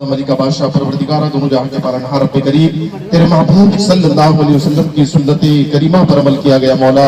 मलिका बादशाह परवरदिगारा दोनों जहां के पालनहार रब्बे करीम तेरे महबूब सल्लल्लाहु अलैहि वसल्लम की सुन्नत करीमा पर अमल किया गया। मौला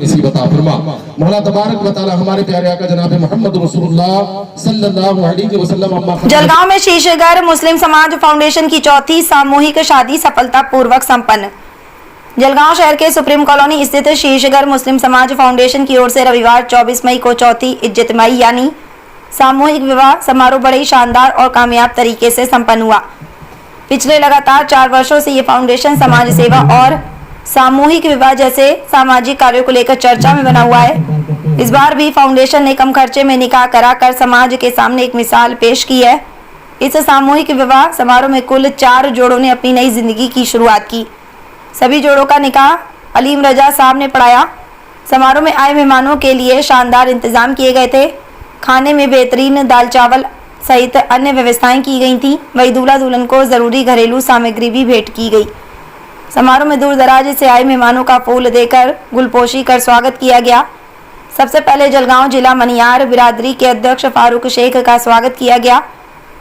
नसीब अता फरमा। मौला तबारक व तआला हमारे प्यारे आका जनाब मोहम्मद रसूलुल्लाह सल्लल्लाहु अलैहि वसल्लम। जलगांव में शीशगढ़ मुस्लिम समाज फाउंडेशन की चौथी सामूहिक शादी सफलतापूर्वक संपन्न। जलगांव शहर के सुप्रीम कॉलोनी स्थित शीशगढ़ मुस्लिम समाज फाउंडेशन की ओर से रविवार 24 मई को चौथी इज्जतमाई यानी सामूहिक विवाह समारोह बड़े ही शानदार और कामयाब तरीके से संपन्न हुआ। पिछले लगातार 4 वर्षों से ये फाउंडेशन समाज सेवा और सामूहिक विवाह जैसे सामाजिक कार्यों को लेकर चर्चा में बना हुआ है। इस बार भी फाउंडेशन ने कम खर्चे में निकाह कराकर समाज के सामने एक मिसाल पेश की है। इस सामूहिक विवाह समारोह में कुल 4 जोड़ों ने अपनी नई जिंदगी की शुरुआत की। सभी जोड़ों का निकाह अलीम रजा साहब ने पढ़ाया। समारोह में आए मेहमानों के लिए शानदार इंतजाम किए गए थे। खाने में बेहतरीन दाल चावल सहित अन्य व्यवस्थाएं की गई थीं। वही दूल्हा दुल्हन को जरूरी घरेलू सामग्री भी भेंट की गई। समारोह में दूर दराज से आए मेहमानों का फूल देकर गुलपोशी कर स्वागत किया गया। सबसे पहले जलगांव जिला मनियार बिरादरी के अध्यक्ष फारूक शेख का स्वागत किया गया।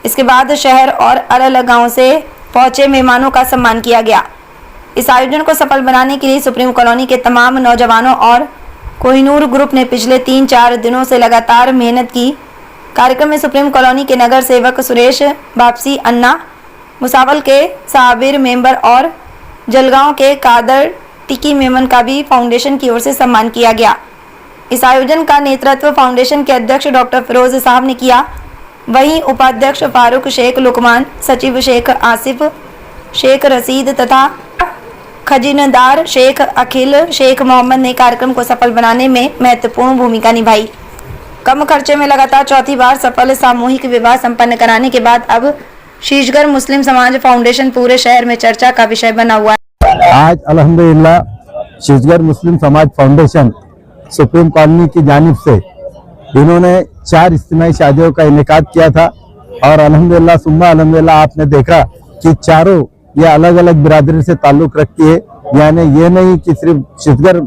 इसके बाद शहर और अलग अलग गाँव से पहुंचे मेहमानों का सम्मान किया गया। इस आयोजन को सफल बनाने के लिए सुप्रीम कॉलोनी के तमाम नौजवानों और कोहिनूर ग्रुप ने पिछले 3-4 दिनों से लगातार मेहनत की। कार्यक्रम में सुप्रीम कॉलोनी के नगर सेवक सुरेश बापसी अन्ना, मुसावल के साबिर मेंबर और जलगांव के कादर टिकी मेमन का भी फाउंडेशन की ओर से सम्मान किया गया। इस आयोजन का नेतृत्व फाउंडेशन के अध्यक्ष डॉक्टर फिरोज साहब ने किया। वहीं उपाध्यक्ष फारूक शेख लुकमान, सचिव शेख आसिफ, शेख रसीद तथा खजीनदार शेख अखिल शेख मोहम्मद ने कार्यक्रम को सफल बनाने में महत्वपूर्ण भूमिका निभाई। कम खर्चे में लगातार चौथी बार सफल सामूहिक विवाह संपन्न कराने के बाद अब शीशगढ़ मुस्लिम समाज फाउंडेशन पूरे शहर में चर्चा का विषय बना हुआ है। आज अल्हम्दुलिल्लाह शीशगढ़ मुस्लिम समाज फाउंडेशन सुप्रीम कॉलोनी की जानिब से इन्होंने 4 इज्तिमाई शादियों का इनेकाद किया था और अल्हम्दुलिल्लाह सुम्मा अल्हम्दुलिल्लाह आपने देखा कि चारों ये अलग अलग बिरादरी से ताल्लुक रखती है। यानी ये नहीं कि सिर्फ शीशगढ़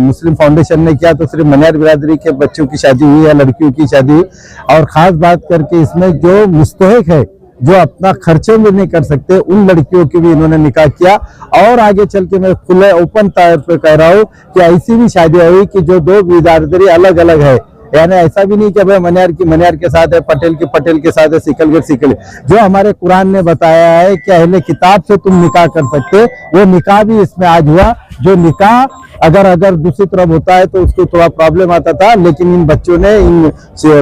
मुस्लिम फाउंडेशन ने किया तो सिर्फ मनियार बिरादरी के बच्चों की शादी हुई या लड़कियों की शादी हुई। और ख़ास बात करके इसमें जो मुस्तहिक है, जो अपना खर्चे में नहीं कर सकते, उन लड़कियों की भी इन्होंने निकाह किया। और आगे चल के मैं खुले ओपन तौर पर कह रहा हूँ कि ऐसी भी शादियाँ हुई कि जो 2 बिरादरी अलग अलग है। यानी ऐसा भी नहीं कि भाई मनियार की मनियार के साथ है, पटेल की पटेल के साथ है, सिकल के जो हमारे कुरान ने बताया है कि अहले किताब से तुम निकाह कर सकते, वो निकाह भी इसमें आज हुआ। जो निकाह अगर दूसरी तरफ होता है तो उसको थोड़ा प्रॉब्लम आता था, लेकिन इन बच्चों ने, इन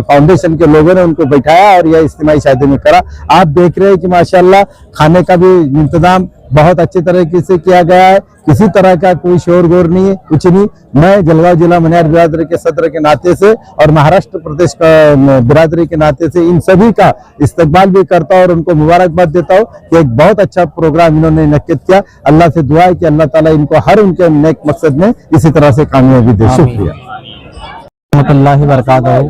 फाउंडेशन के लोगों ने उनको बैठाया और यह इज्तिमाई शादी में करा। आप देख रहे हैं कि माशाल्लाह खाने का भी इंतजाम बहुत अच्छे तरीके से किया गया है। किसी तरह का कोई शोर गोर नहीं है, कुछ नहीं। मैं जलगांव जिला मनियार बिरादरी के सदर के नाते से और महाराष्ट्र प्रदेश का बिरादरी के नाते से इन सभी का इस्तकबाल भी करता हूँ और उनको मुबारकबाद देता हूँ कि एक बहुत अच्छा प्रोग्राम इन्होंने मुनक्किद किया। अल्लाह से दुआ है कि अल्लाह ताला इनको हर उनके नेक मकसद में इसी तरह से कामयाबी दे। शुक्रिया। रहमतुल्लाहि बरकातहू।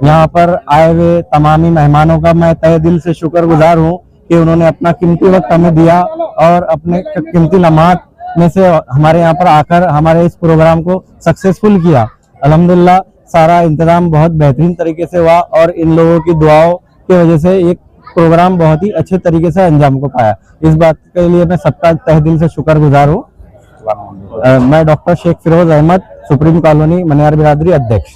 यहाँ पर आए हुए तमामी मेहमानों का मैं तहे दिल से शुक्रगुजार हूँ कि उन्होंने अपना कीमती वक्त हमें दिया और अपने कीमती लम्हात में से हमारे यहाँ पर आकर हमारे इस प्रोग्राम को सक्सेसफुल किया। अल्हम्दुलिल्लाह सारा इंतजाम बहुत बेहतरीन तरीके से हुआ और इन लोगों की दुआओं की वजह से एक प्रोग्राम बहुत ही अच्छे तरीके से अंजाम को पाया। इस बात के लिए मैं सबका तहे दिल से शुक्रगुजार हूँ। मैं doctor Sheikh Firoz Ahmed, supreme colony Maniyar बिरादरी अध्यक्ष।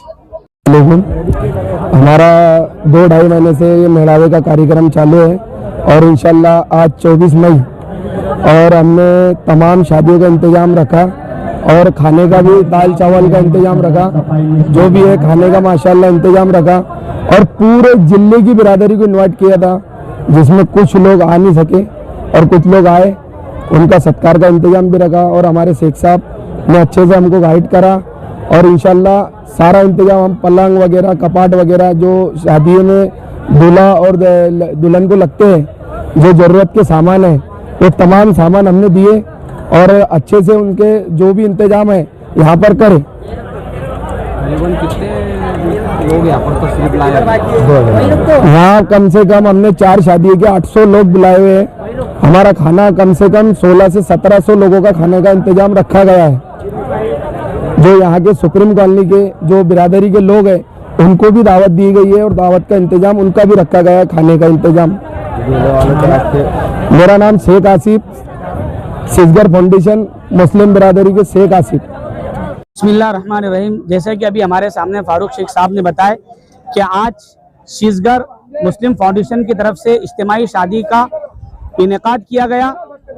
हमारा 2-2.5 महीने से ये मेहरावे का कार्यक्रम चालू है और इंशाल्लाह आज 24 मई और हमने तमाम शादियों का इंतजाम रखा और खाने का भी दाल चावल का इंतजाम रखा, जो भी है खाने का माशाल्लाह इंतजाम रखा और पूरे जिले की बिरादरी को इनवाइट किया था, जिसमें कुछ लोग आ नहीं सके और कुछ लोग आए, उनका सत्कार का इंतजाम भी रखा और हमारे शेख साहब ने अच्छे से हमको गाइड करा और इंशाल्लाह सारा इंतजाम हम पलंग वगैरह, कपाट वगैरह जो शादियों में दूल्हा और दुल्हन को लगते हैं, जो ज़रूरत के सामान है, वो तमाम सामान हमने दिए और अच्छे से उनके जो भी इंतजाम है यहाँ पर करें। यहाँ कम से कम हमने 4 शादी के 800 लोग बुलाए हुए हैं। हमारा खाना कम से कम 1600 से 1700 लोगों का खाने का इंतजाम रखा गया है। जो यहाँ के सुप्रीम कॉलोनी के जो बिरादरी के लोग हैं उनको भी दावत दी गई है और दावत का इंतजाम उनका भी रखा गया है, खाने का इंतजाम। मेरा नाम शेख आसिफ, सिसगर फाउंडेशन मुस्लिम बिरादरी के शेख आसिफ। बिस्मिल्लाहिर्रहमानिर्रहीम। जैसे कि अभी हमारे सामने फारूक शेख साहब ने बताया कि आज सिसगर मुस्लिम फाउंडेशन की तरफ से इज्तिमाई शादी का इनेकाद किया गया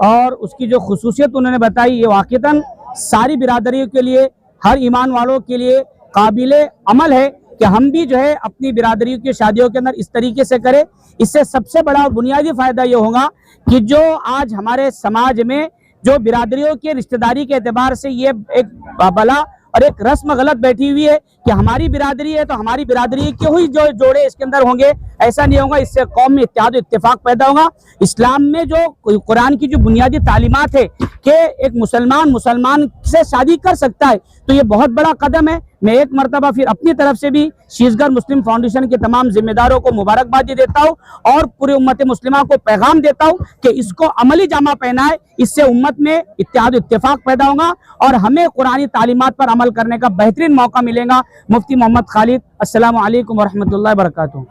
और उसकी जो खुसूसियत उन्होंने बताई, ये वाक़ईतन सारी बिरादरियों के लिए, हर ईमान वालों के लिए काबिले अमल है कि हम भी जो है अपनी बिरादरियों की शादियों के अंदर इस तरीके से करें। इससे सबसे बड़ा बुनियादी फायदा ये होगा कि जो आज हमारे समाज में जो बिरादरियों के रिश्तेदारी के एतबार से ये एक बला और एक रस्म गलत बैठी हुई है कि हमारी बिरादरी है तो हमारी बिरादरी के ही जो जोड़े इसके अंदर होंगे, ऐसा नहीं होगा। इससे कौम में इत्तेहाद इत्तेफाक पैदा होगा। इस्लाम में जो कुरान की जो बुनियादी तालीमात है कि एक मुसलमान से शादी कर सकता है, तो ये बहुत बड़ा कदम है। मैं एक मरतबा फिर अपनी तरफ से भी सिसगर मुस्लिम फाउंडेशन के तमाम जिम्मेदारों को मुबारकबादी देता हूँ और पूरी उम्मत मुस्लिमा को पैगाम देता हूँ कि इसको अमली जामा पहनाए। इससे उम्मत में इत्तेहाद इत्तेफाक पैदा होगा और हमें कुरानी तालीमात पर अमल करने का बेहतरीन मौका मिलेगा। मुफ्ती मोहम्मद खालिद, अस्सलामु अलैकुम वरहमतुल्लाहि वबरकातुहू।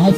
आज